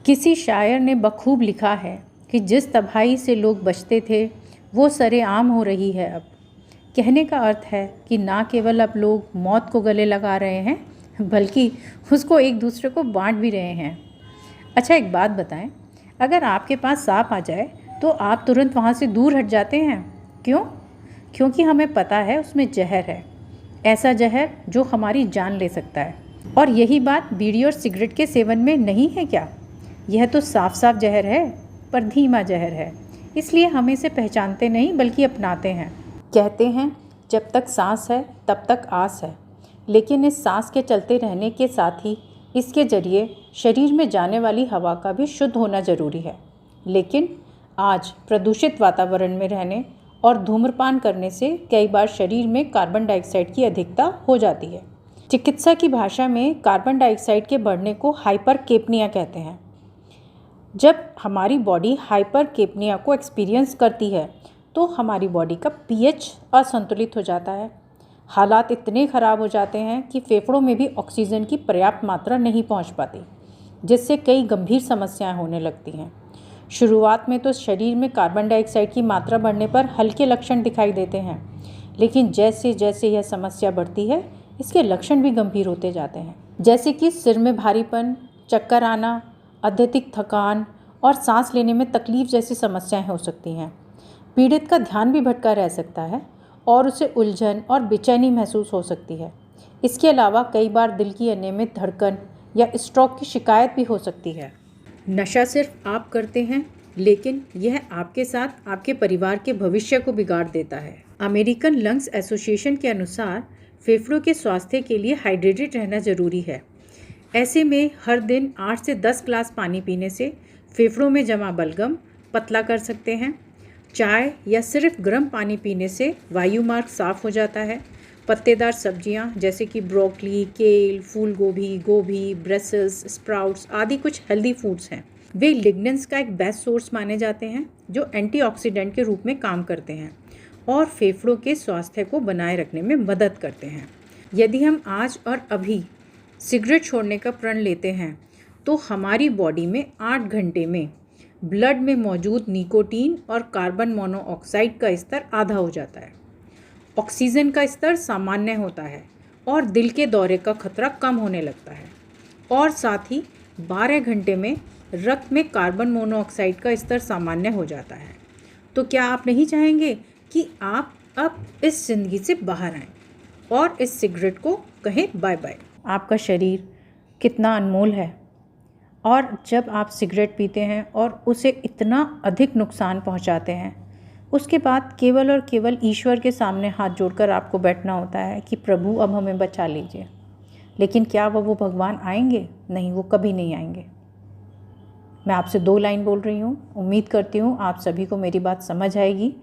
किसी शायर ने बखूब लिखा है कि जिस तबाही से लोग बचते थे वो सरेआम हो रही है अब। कहने का अर्थ है कि ना केवल अब लोग मौत को गले लगा रहे हैं बल्कि उसको एक दूसरे को बांट भी रहे हैं। अच्छा, एक बात बताएं, अगर आपके पास सांप आ जाए तो आप तुरंत वहाँ से दूर हट जाते हैं। क्यों? क्योंकि हमें पता है उसमें जहर है, ऐसा जहर जो हमारी जान ले सकता है। और यही बात बीड़ी और सिगरेट के सेवन में नहीं है क्या? यह तो साफ साफ जहर है, पर धीमा जहर है, इसलिए हम इसे पहचानते नहीं बल्कि अपनाते हैं। कहते हैं जब तक सांस है तब तक आस है, लेकिन इस सांस के चलते रहने के साथ ही इसके जरिए शरीर में जाने वाली हवा का भी शुद्ध होना ज़रूरी है। लेकिन आज प्रदूषित वातावरण में रहने और धूम्रपान करने से कई बार शरीर में कार्बन डाइऑक्साइड की अधिकता हो जाती है। चिकित्सा की भाषा में कार्बन डाइऑक्साइड के बढ़ने को हाइपरकेपनिया कहते हैं। जब हमारी बॉडी हाइपरकेपनिया को एक्सपीरियंस करती है तो हमारी बॉडी का पीएच असंतुलित हो जाता है। हालात इतने ख़राब हो जाते हैं कि फेफड़ों में भी ऑक्सीजन की पर्याप्त मात्रा नहीं पहुंच पाती, जिससे कई गंभीर समस्याएं होने लगती हैं। शुरुआत में तो शरीर में कार्बन डाइऑक्साइड की मात्रा बढ़ने पर हल्के लक्षण दिखाई देते हैं, लेकिन जैसे जैसे यह समस्या बढ़ती है इसके लक्षण भी गंभीर होते जाते हैं, जैसे कि सिर में भारीपन, चक्कर आना, अत्यधिक थकान और सांस लेने में तकलीफ जैसी समस्याएं हो सकती हैं। पीड़ित का ध्यान भी भटका रह सकता है और उसे उलझन और बेचैनी महसूस हो सकती है। इसके अलावा कई बार दिल की अनियमित धड़कन या स्ट्रोक की शिकायत भी हो सकती है। नशा सिर्फ आप करते हैं, लेकिन यह आपके साथ आपके परिवार के भविष्य को बिगाड़ देता है। अमेरिकन लंग्स एसोसिएशन के अनुसार फेफड़ों के स्वास्थ्य के लिए हाइड्रेटेड रहना जरूरी है। ऐसे में हर दिन 8 से 10 ग्लास पानी पीने से फेफड़ों में जमा बलगम पतला कर सकते हैं। चाय या सिर्फ गर्म पानी पीने से वायु मार्ग साफ हो जाता है। पत्तेदार सब्जियां जैसे कि ब्रोकली, केल, फूल गोभी, गोभी, ब्रसेल्स, स्प्राउट्स आदि कुछ हेल्दी फूड्स हैं। वे लिग्नेंस का एक बेस्ट सोर्स माने जाते हैं जो एंटीऑक्सीडेंट के रूप में काम करते हैं और फेफड़ों के स्वास्थ्य को बनाए रखने में मदद करते हैं। यदि हम आज और अभी सिगरेट छोड़ने का प्रण लेते हैं तो हमारी बॉडी में 8 घंटे में ब्लड में मौजूद निकोटीन और कार्बन मोनोऑक्साइड का स्तर आधा हो जाता है। ऑक्सीजन का स्तर सामान्य होता है और दिल के दौरे का खतरा कम होने लगता है। और साथ ही 12 घंटे में रक्त में कार्बन मोनोऑक्साइड का स्तर सामान्य हो जाता है। तो क्या आप नहीं चाहेंगे कि आप अब इस ज़िंदगी से बाहर आएं और इस सिगरेट को कहें बाय बाय? आपका शरीर कितना अनमोल है, और जब आप सिगरेट पीते हैं और उसे इतना अधिक नुकसान पहुंचाते हैं, उसके बाद केवल और केवल ईश्वर के सामने हाथ जोड़कर आपको बैठना होता है कि प्रभु अब हमें बचा लीजिए। लेकिन क्या वो भगवान आएंगे? नहीं, वो कभी नहीं आएंगे। मैं आपसे 2 लाइन बोल रही हूँ। उम्मीद करती हूँ आप सभी को मेरी बात समझ आएगी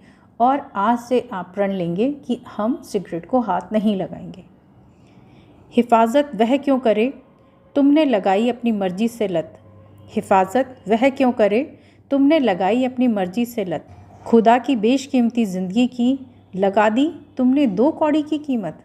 और आज से आप प्रण लेंगे कि हम सिगरेट को हाथ नहीं लगाएंगे। हिफाजत वह क्यों करे तुमने लगाई अपनी मर्जी से लत। हिफाजत वह क्यों करे तुमने लगाई अपनी मर्जी से लत। खुदा की बेशकीमती ज़िंदगी की लगा दी तुमने 2 कौड़ी की कीमत।